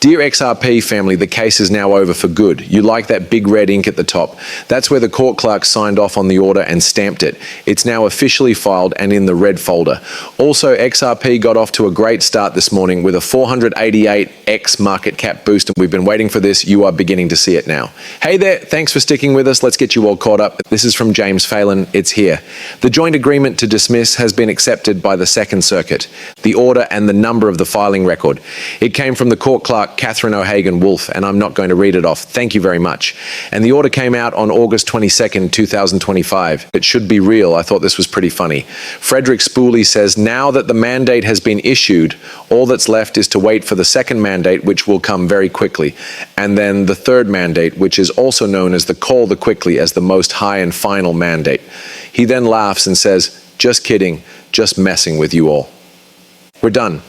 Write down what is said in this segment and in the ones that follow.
Dear XRP family, the case is now over for good. You like that big red ink at the top. That's where the court clerk signed off on the order and stamped it. It's now officially filed and in the red folder. Also, XRP got off to a great start this morning with a 488x market cap boost, and we've been waiting for this. You are beginning to see it now. Hey there, thanks for sticking with us. Let's get you all caught up. This is from James Phelan. It's here. The joint agreement to dismiss has been accepted by the Second Circuit. The order and the number of the filing record. It came from the court clerk Catherine O'Hagan Wolf, and I'm not going to read it off. Thank you very much. And the order came out on August 22nd, 2025. It should be real. I thought this was pretty funny. Frederick Spooley says, now that the mandate has been issued, all that's left is to wait for the second mandate, which will come very quickly. And then the third mandate, which is also known as the call the quickly as the most high and final mandate. He then laughs and says, just kidding, just messing with you all. We're done.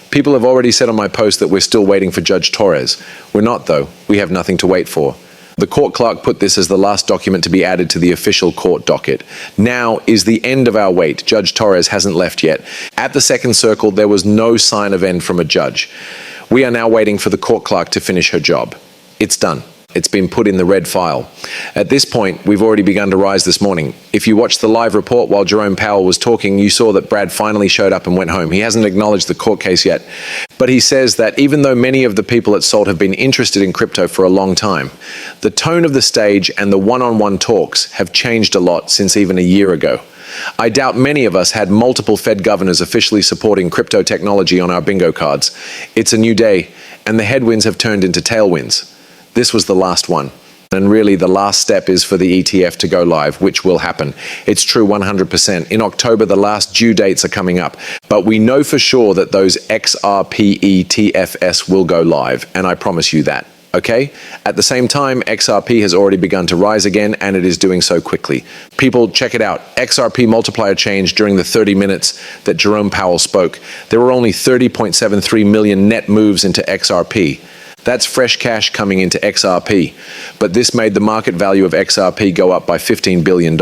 People have already said on my post that we're still waiting for Judge Torres. We're not, though. We have nothing to wait for. The court clerk put this as the last document to be added to the official court docket. Now is the end of our wait. Judge Torres hasn't left yet. At the second circle, there was no sign of end from a judge. We are now waiting for the court clerk to finish her job. It's done. It's been put in the red file. At this point, we've already begun to rise this morning. If you watched the live report while Jerome Powell was talking, you saw that Brad finally showed up and went home. He hasn't acknowledged the court case yet, but he says that even though many of the people at SALT have been interested in crypto for a long time, the tone of the stage and the one-on-one talks have changed a lot since even a year ago. I doubt many of us had multiple Fed governors officially supporting crypto technology on our bingo cards. It's a new day, and the headwinds have turned into tailwinds. This was the last one. And really, the last step is for the ETF to go live, which will happen. It's true 100%. In October, the last due dates are coming up. But we know for sure that those XRP ETFs will go live, and I promise you that. Okay? At the same time, XRP has already begun to rise again, and it is doing so quickly. People, check it out. XRP multiplier change during the 30 minutes that Jerome Powell spoke. There were only 30.73 million net moves into XRP. That's fresh cash coming into XRP. But this made the market value of XRP go up by $15 billion,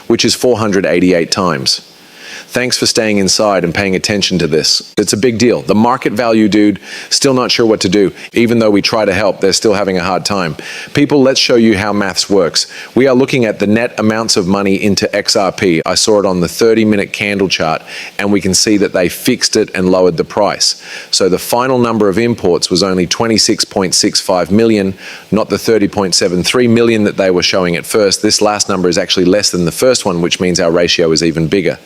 which is 488 times. Thanks for staying inside and paying attention to this. It's a big deal. The market value, dude, still not sure what to do. Even though we try to help, they're still having a hard time. People, let's show you how maths works. We are looking at the net amounts of money into XRP. I saw it on the 30-minute candle chart, and we can see that they fixed it and lowered the price. So the final number of imports was only 26.65 million, not the 30.73 million that they were showing at first. This last number is actually less than the first one, which means our ratio is even bigger.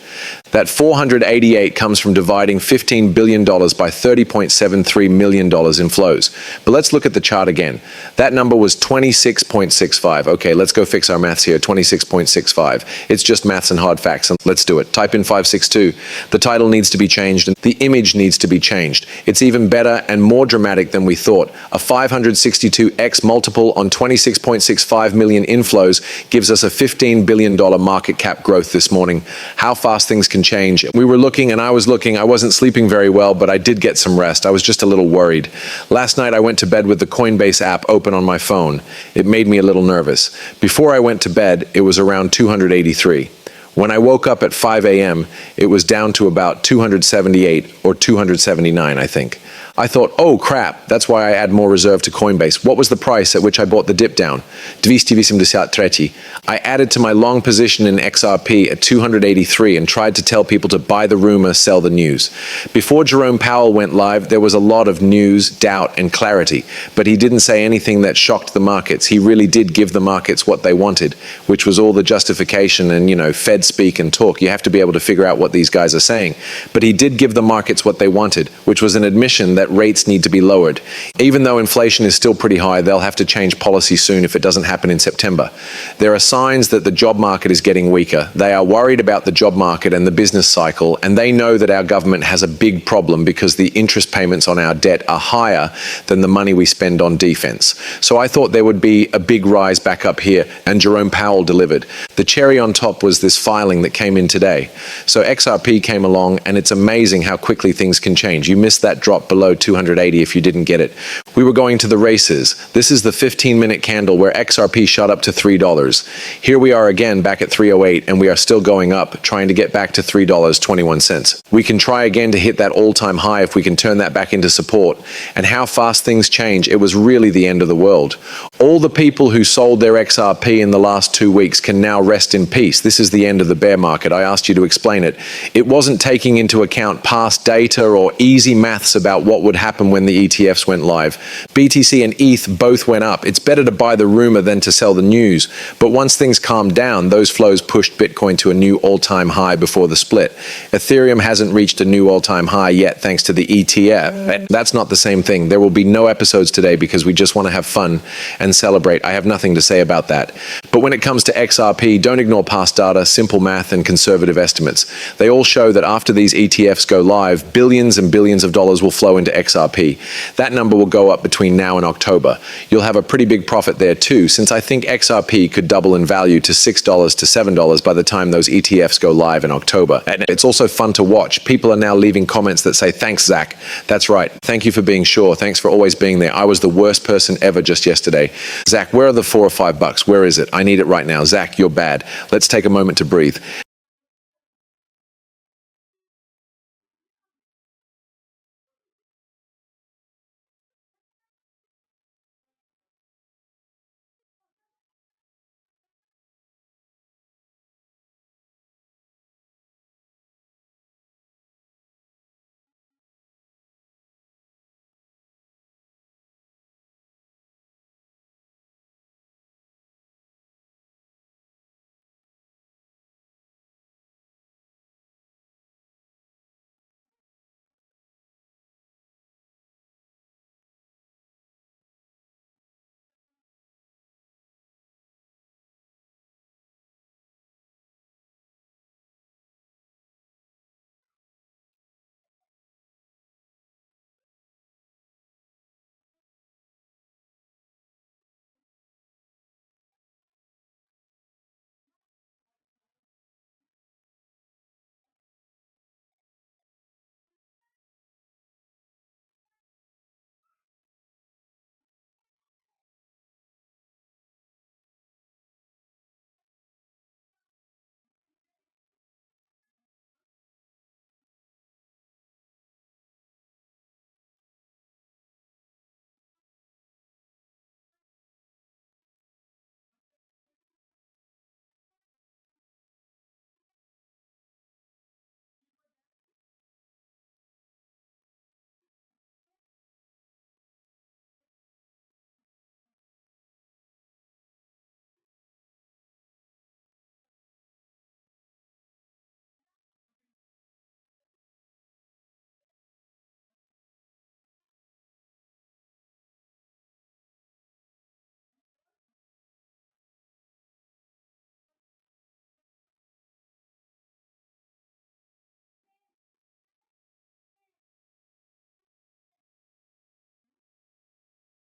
That 488 comes from dividing $15 billion by $30.73 million in flows. But let's look at the chart again. That number was 26.65. Okay, let's go fix our maths here. 26.65. It's just maths and hard facts, and let's do it. Type in 562. The title needs to be changed, and the image needs to be changed. It's even better and more dramatic than we thought. A 562x multiple on 26.65 million inflows gives us a $15 billion market cap growth this morning. How fast things can change. We were looking, and I was looking. I wasn't sleeping very well, but I did get some rest. I was just a little worried. Last night I went to bed with the Coinbase app open on my phone. It made me a little nervous. Before I went to bed, it was around 283. When I woke up at 5 a.m., it was down to about 278 or 279, I think. I thought, oh crap, that's why I add more reserve to Coinbase. What was the price at which I bought the dip down? 283. I added to my long position in XRP at 283 and tried to tell people to buy the rumor, sell the news. Before Jerome Powell went live, there was a lot of news, doubt, and clarity, but he didn't say anything that shocked the markets. He really did give the markets what they wanted, which was all the justification and, Fed speak and talk. You have to be able to figure out what these guys are saying. But he did give the markets what they wanted, which was an admission that rates need to be lowered. Even though inflation is still pretty high, they'll have to change policy soon if it doesn't happen in September. There are signs that the job market is getting weaker. They are worried about the job market and the business cycle, and they know that our government has a big problem because the interest payments on our debt are higher than the money we spend on defense. So I thought there would be a big rise back up here, and Jerome Powell delivered. The cherry on top was this filing that came in today. So XRP came along, and it's amazing how quickly things can change. You missed that drop below below 280 if you didn't get it. We were going to the races. This is the 15-minute candle where XRP shot up to $3. Here we are again back at 308 and we are still going up, trying to get back to $3.21. We can try again to hit that all-time high if we can turn that back into support. And how fast things change, it was really the end of the world. All the people who sold their XRP in the last 2 weeks can now rest in peace. This is the end of the bear market. I asked you to explain it. It wasn't taking into account past data or easy maths about what would happen when the ETFs went live. BTC and ETH both went up. It's better to buy the rumor than to sell the news. But once things calmed down, those flows pushed Bitcoin to a new all-time high before the split. Ethereum hasn't reached a new all-time high yet thanks to the ETF. That's not the same thing. There will be no episodes today because we just want to have fun and celebrate. I have nothing to say about that. But when it comes to XRP, don't ignore past data, simple math, and conservative estimates. They all show that after these ETFs go live, billions and billions of dollars will flow into XRP. That number will go up between now and October. You'll have a pretty big profit there too, since I think XRP could double in value to $6 to $7 by the time those ETFs go live in October. And it's also fun to watch. People are now leaving comments that say, "Thanks, Zach." That's right. Thank you for being sure. Thanks for always being there. I was the worst person ever just yesterday. Zach, where are the $4 or $5? Where is it? I need it right now. Zach, you're bad. Let's take a moment to breathe.